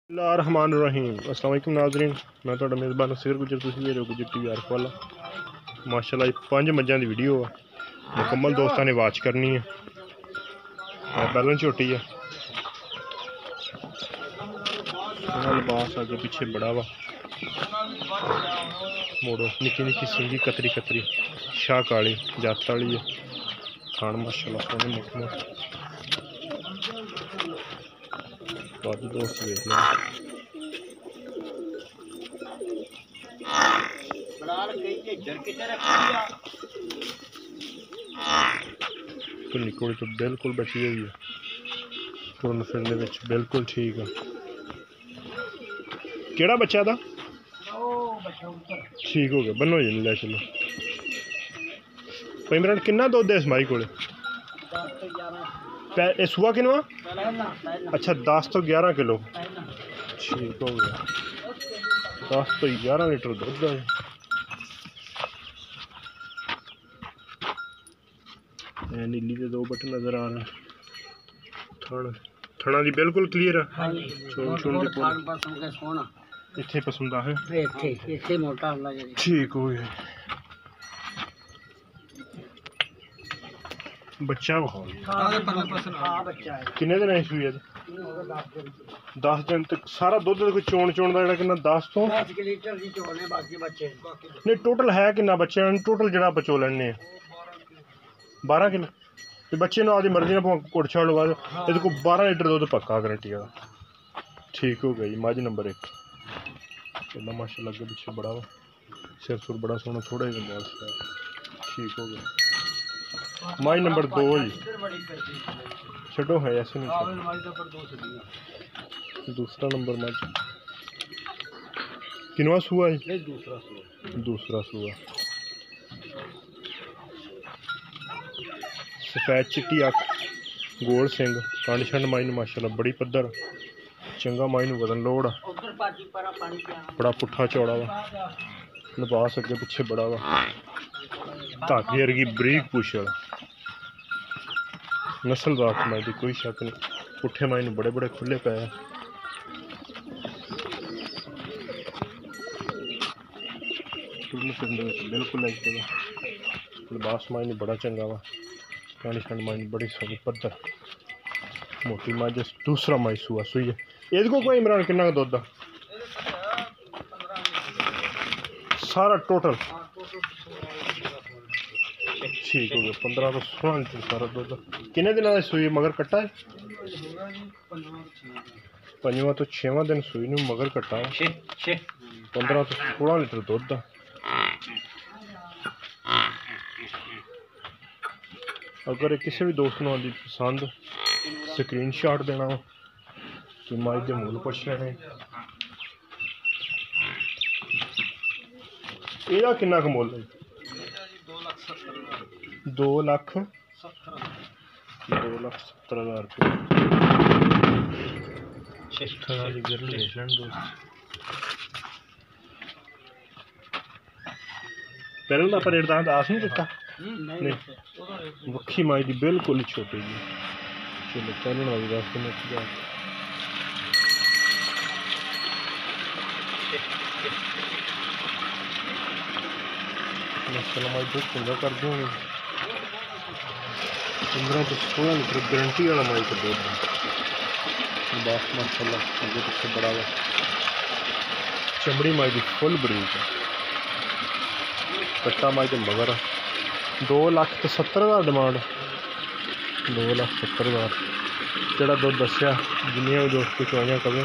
बिस्मिल्लाहिर्रहमानिर्रहीम। अस्सलाम वालेकुम नाज़रीन, मैं तुहाडा मेज़बान सिर गुजर, तुसीं वेख रहे हो गुजर टीवी आरफ वाला। माशाल्लाह 5 मज्जां दी वीडियो है, मुकम्मल दोस्तां ने वाच करनी है। बैलन झोटी है, लिबास अगे पिछे बड़ा वा, मोड़ो निक्की निक्की सिंगी कतरी कतरी, शाह काली जत वाली है। खान माशाल्लाह सोने मोटे मोटे, बाकी दोस्त देख लो। धुनी घोड़ी तो बिल्कुल बची हुई है, तुरन फिरने में बिल्कुल ठीक है। केड़ा बच्चा था? ठीक हो गया, बनो जी ले चलो। भाई इमरान किन्ना दुध है इस माई को? सुआ किनवा? अच्छा 10 तो 11 किलो। ठीक हो गया, 10 तो 11 लीटर दुध है। नीली के 2 बटन नजर आ रहे हैं। थना दी बिल्कुल क्लियर है। इत्थे पसंद आ है, इत्थे मोटा होला जी। ठीक हो गया। बच्चा किन्ने दिन आई सुई? 10 दिन तक सारा दुध कोई चोन चोन का कितना 10 तो नहीं टोटल है कितना बच्चे टोटल जरा बचो लेने 12 किलो ते बच्चे ने आदि मर्जी ना कुड़ छाड़ लगा ये को 12 लीटर दुध पक्का गारंटी का। ठीक हो गई मझ नंबर 1 चलो माशाल्लाह अगे पिछे बड़ा वा, सिर सुर बड़ा सोना, थोड़ा ही बंदा। ठीक हो गया माई नंबर 2 जी छो है ऐसे नहीं। दूसरा नंबर मझ किनवा सूआ है? दूसरा सूआ। सफेद चिट्टी अख, गोल सिंह, कंड छंड माई माशाल्लाह बड़ी पद्धर, चंगा माई वजन लोड़, बड़ा पुट्ठा चौड़ा वा, लिबास अगे पिछे बड़ा वा, धागे वर्गी बरीक पूछ वाला, नस्लदार माई की कोई शक नहीं। पुट्ठे माई बड़े बड़े खुले पे बिल्कुल लग जाएगा। लिबास माई बड़ा चंगा वा, कानी खंड माई बड़ी सोनी पद्धर, मोटी मझ। दूसरा माई सूआ सुई है ये को कोई इमरान किन्ना दुध सारा टोटल? ठीक हो गया 15 तो 16 लीटर सारा दुध। किन्ने दिन सुई मगर कट्टा है? 5वां तो 6वां दिन सुई नूं मगर कट्टा 15 तो 16 लीटर दुध। अगर किसी भी दोस्त को आदि पसंद स्क्रीन शॉट देना कि माई के मुल पुछ लेने। यदा किन्ना क मुल है? 2,70,000 रुपये। पहले तो आप रेट दस नहीं दिता नहीं वक्खी माई की बिल्कुल ही छोटी जी। चलो चलने वाली दस माई दुध चंगा कर दूँगी। 15 तो 16 लीटर गारंटी वाला माई का दुध है। बस माशाल्लाह आगे पीछे बड़ा वा, चमड़ी माई की फुल बरीक है, कट्टा माई के मगर 2,70,000 डिमांड। 2,70,000 जोड़ा दुध दसिया जिन्नियां भी दोस्त चुआइयां कवे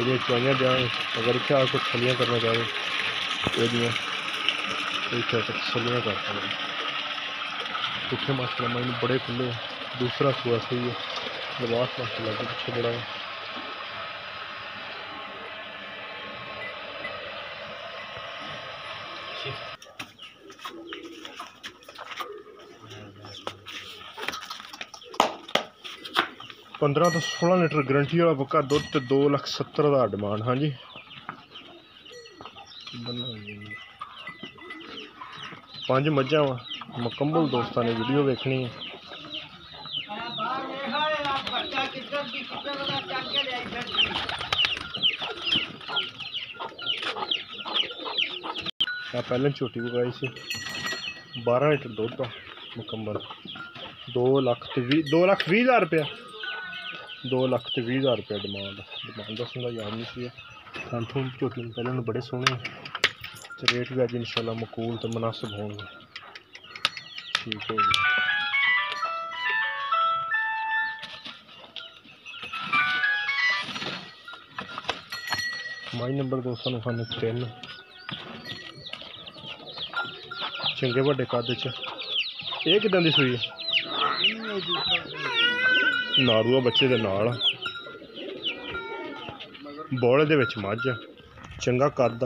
ये चुआइयां देंगे। अगर इतना कुछ छलियाँ करना चाहे ये छलियाँ कर सकते। पुट्ठे माशाल्लाह माई बड़े खुले। दूसरा सूआ सही है, लिबास माशाल्लाह के पीछे बड़ा है। पंद्रह तो 16 लीटर गारंटी वाला पक्का दुध तो 2,70,000 डिमांड। हाँ जी 5 मज्जां वा, मुकम्मल दोस्तों ने वीडियो देखनी है। पहले छोटी मंगाई सी 12 लीटर दुध का मुकम्मल 2,20,000 रुपया 2,20,000 रुपया डिमांड दसूँगा याद नहीं सी थन झोटी पहले बड़े सोहने रेट भी अज इंशाल्लाह मकूल तो मुनासिब होंगे ठीक हो गया। माई नंबर 293 चंगे बड़े कद च ये किदां दी सूई नारूआ बच्चे दे नाल बौले दे विच मझ चंगा कद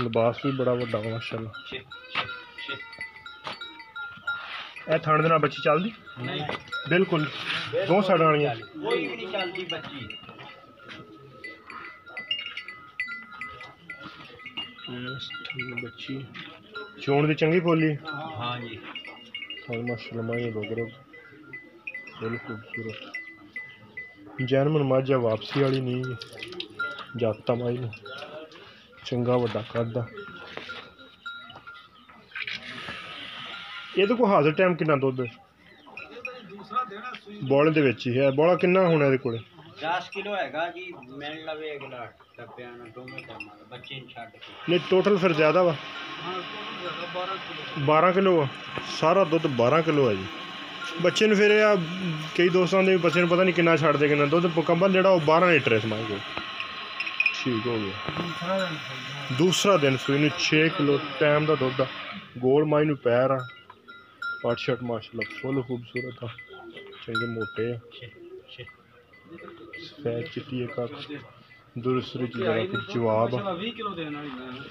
लिबास भी बड़ा वड्डा माशाल्लाह। ए थाने दे नाल बच्ची चलदी बिल्कुल दो साइडां वालियां बच्ची चोण दी चंगी बोली हाँ जी माशाल्लाह माई बगर बिल्कुल खूबसूरत जैनमन माझा वापसी वाली नहीं जाता माई ने चंगा वड्डा कद ये को हाजिर टाइम कितना दुध बौले दे विच ही है बौला कितना होना ये कोले 10 किलो हैगा जी मिल लवे अगला डब्बियां ना दोनों टाइम बच्चे नु छड के नहीं टोटल फिर ज्यादा वा हां टोटल 12 किलो सारा दुध 12 किलो है जी बच्चे नु फिर कई दोस्तों ने बच्चे नु पता नहीं कितना छड़ दे कितना दुध मुकम्मल जेड़ा 12 लीटर है समाई को ठीक हो गया। दूसरा दिन सूई नु 6 किलो टाइम दा दुध गोल माई नु पैर आ पाट शर्ट माशाल्लाह फुल खूबसूरत आ चंगे मोटे सफेद चिट्टी एक दूसरी जवाब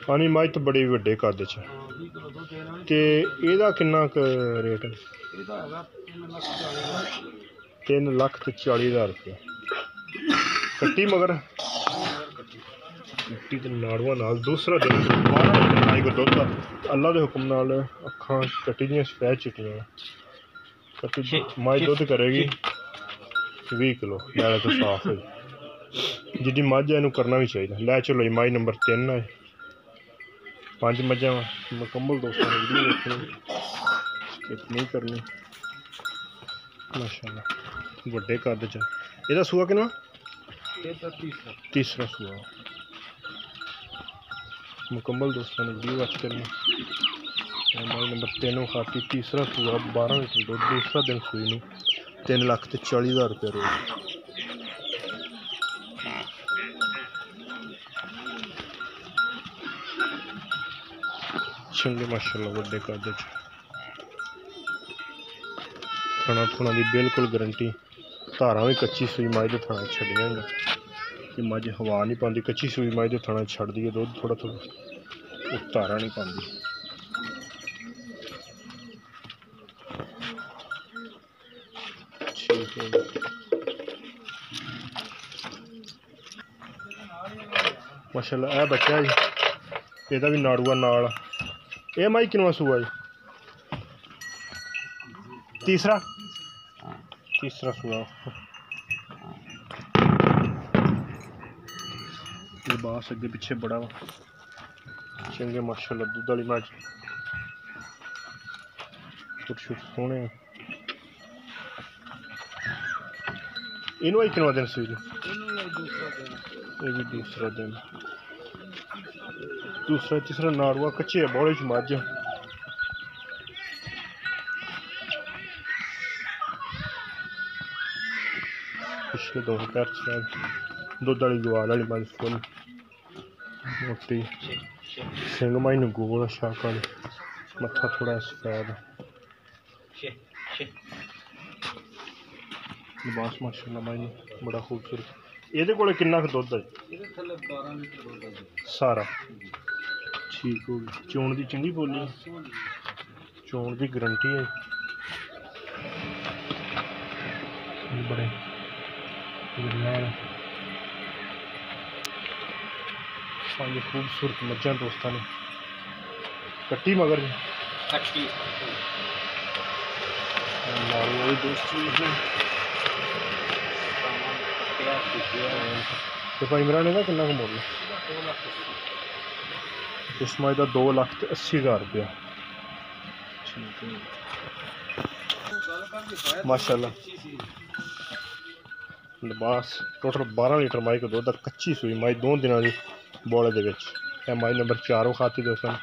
पानी माई तो बड़े वड्डे कद च ते एदा किन्ना रेट है 3,40,000 रुपया कट्टी मगर कट्टी ते नाड़ुआ नाल दूसरा दिन 12 लीटर को दुध अल्लाह के हुक्म नाल अखां कट्टी दियां सफेद चिट्टियां कट्टी माई दुध करेगी 20 किलो नाले तो साफ है जिद्दी मझ है इनू करना भी चाहिए लै चलो माई नंबर 3 है 5 मझां मुकम्मल दोस्तों ने वीडियो देखनी स्किप नहीं करनी माशाल्लाह वड्डे कद च एदा सूआ किन्ना तीसरा सूआ मुकम्मल दोस्तों ने वीडियो वॉच करनी माई नंबर 3 खाती तीसरा सूआ 12 लीटर दूध दूसरा दिन सूई नूं 3,40,000 रुपया रोज चंगे माशाल्लाह वड्डे कद च थाना थुना दी बिल्कुल गारंटी धारा भी कच्ची सूई माई दे थाना छड्डियां कि मझ हवा नहीं पाती कच्ची सूई माई दे थाना छड्डदी है दुध थोड़ा थोड़ा धारा नहीं पाती माशाल्लाह ए बच्चा जी एदा भी नाड़ुआ नाल ए माई किनवा सूआ जी तीसरा सूआ लिबास अगे पिछे बड़ा वा चंगे माशाल्लाह दूध वाली मझ छुट सोहने इनू आई किनवा दिन सूई ये भी दूसरा दिन दूसरा तीसरा नाड़ुआ कच्चे है बौले च मझ पिछले 2 पैर दुध वाली गवाल वाली मझ फुल मोटी सिंह माई नूं गोल शाक वाली मत्था थोड़ा सफेद लिबास माशाल्लाह माई नूं बड़ा खूबसूरत ये कोले किन्ना दुध है सारा ठीक हो गया चोण की चंगी बोली चोण की गारंटी है बड़े पांच खूबसूरत मज्जा दोस्तों ने कट्टी मगर कट्टी दोस्त तो भाई इमरान का कितना मुल इस मज का 2,80,000 रुपया। ठीक है माशाल्लाह। लिबास टोटल 12 लीटर माई को दुध कच्ची सूई माई 2 दिनों की बोले दे विच माई नंबर 4 खाती दोस्तों।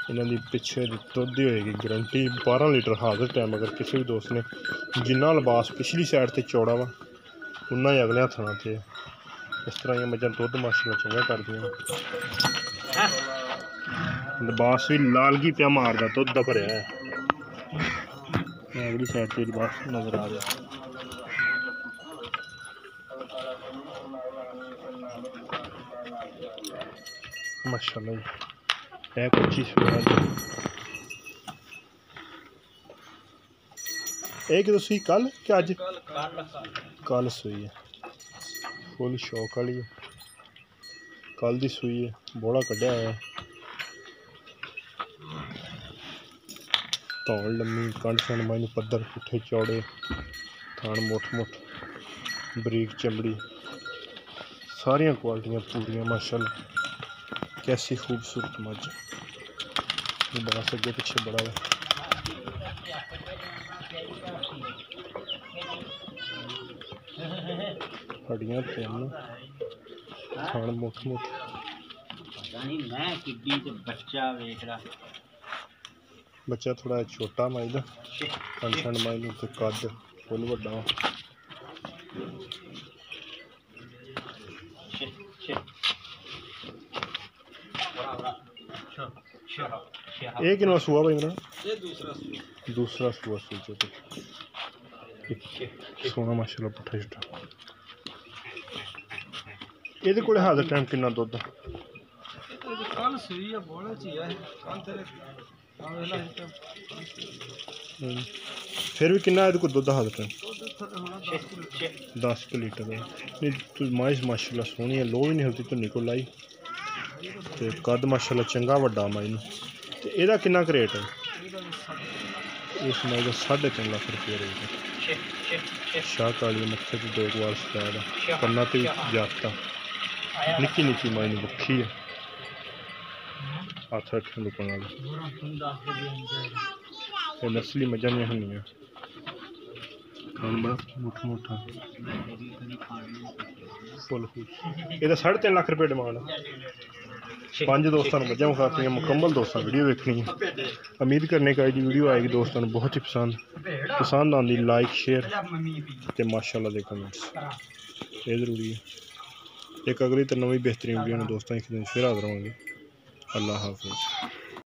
इन्हों की पिछे दुध की होएगी गारंटी 12 लीटर हाजिर टाइम। अगर किसी भी दोस्त ने जिन्ना लिबास पिछली साइड से चौड़ा वा उन्ना ही अगले हथना से इस तरह ये मझा दुध माशाल्लाह चंगा कर दियां। लिबास भी लालगी पिया मारदा दुध दा भरिया है। अगली साइड से लिबास नजर आ रहा माशाल्लाह जी। है कुछ एक तो सुई कल क्या अज कल सुई है फुल शौक वाली है। कल दी सुई है बोड़ा कढ़िया है धौल लम्मी कंड सन मायने पद्धर पुट्ठे चौड़े थान मुठ मुठ बरीक चमड़ी सारिया क्वालिटियां पूरियां माशाल्लाह। कैसी खूबसूरत मझ बस अगे पिछे बड़ा है। हड्डियां तीन थान मुठ मुठ बच्चा थोड़ा छोटा माई का कंड माई तो कद फुल वड्डा। ये कितना सूआ भाई मेरा दूसरा सूआ सूचो तो सोना माशाल्लाह पुट्ठा छुट्टा। ये को हाजिर टाइम कितना दुध फिर भी कितना को दुध हाजिर टाइम 10 लीटर है। नहीं माइस माशाल्लाह सोहनी है लो भी नहीं होती धुनी को लाई तो कद माशाल्लाह चंगा वड्डा माई नूं। ते एदा कितना रेट है इस माई का 3.5 लाख रुपया रेट है। शाह काली मत्थे से 2 वाल सफेद कन्ना ते जाता निक्की निक्की माई नूं बखी है हाथ रखने लुकन वाली नस्ली मझा नहीं होंगे मुठ मुठा फुल ये 3.5 लाख रुपये डिमांड है। 5 दोस्तों मझा मुखाती मुकम्मल दोस्तों वीडियो देखनी है। उम्मीद करने का जी वीडियो आएगी दोस्तों बहुत ही पसंद आती लाइक शेयर तो माशाल्लाह दे कमेंट्स ये जरूरी है। एक अगली तो नवी बेहतरीन वीडियो दोस्तों फिर हाजिर होंगे। अल्लाह हाफिज़।